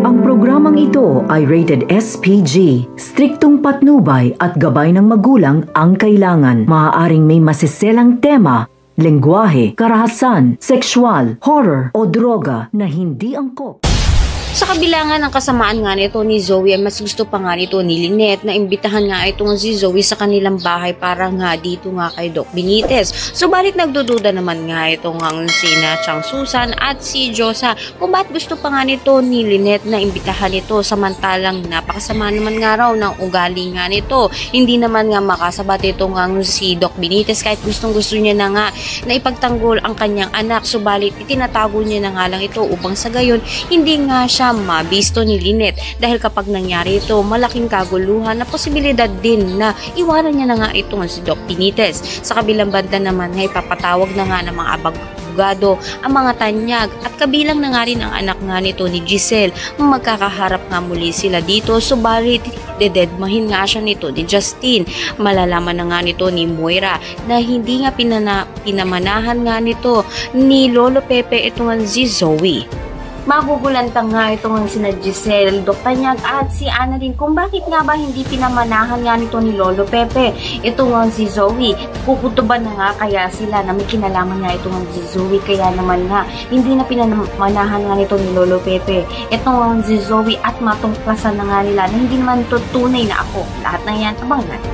Ang programang ito ay rated SPG. Striktong patnubay at gabay ng magulang ang kailangan. Maaaring may masiselang tema, lengguwahe, karahasan, sexual, horror o droga na hindi angkop. Sa kabila nga ng kasamaan nga nito ni Zoe, ay mas gusto pa nga nito ni Lynette na imbitahan nga ito nga si Zoe sa kanilang bahay para nga dito nga kay Doc Benitez. Subalit nagdududa naman nga ito nga sina Chang Susan at si Josa kung bakit gusto pa nga nito ni Lynette na imbitahan ito samantalang napakasama naman nga raw ng ugali nga nito. Hindi naman nga makasabat ito nga si Doc Benitez kahit gustong gusto niya na nga na ipagtanggol ang kanyang anak. Subalit itinatago niya na nga lang ito upang sa gayon hindi nga siya mabisto ni Lynette dahil kapag nangyari ito, malaking kaguluhan na posibilidad din na iwanan niya na nga ito nga si Doc Benitez. Sa kabilang banda naman ay papatawag na nga ng mga abogado ang mga tanyag at kabilang na nga rin ang anak nga nito ni Giselle. Magkakaharap nga muli sila dito, subalit dededmahin nga siya nito ni Justin. Malalaman na nga nito ni Moira na hindi nga pinamanahan nga nito ni Lolo Pepe ito nga si Zoe. Magugulantang nga ito nga sina Giselle, Doc Tanyag at si Ana rin kung bakit nga ba hindi pinamanahan nga nito ni Lolo Pepe. Ito nga si Zoe. Kukutuban na nga kaya sila na may kinalaman nga ito nga si Zoe kaya naman nga hindi na pinamanahan nga nito ni Lolo Pepe. Ito nga si Zoe at matungklasan na nga nila na hindi naman ito tunay na ako. Lahat na yan abangan.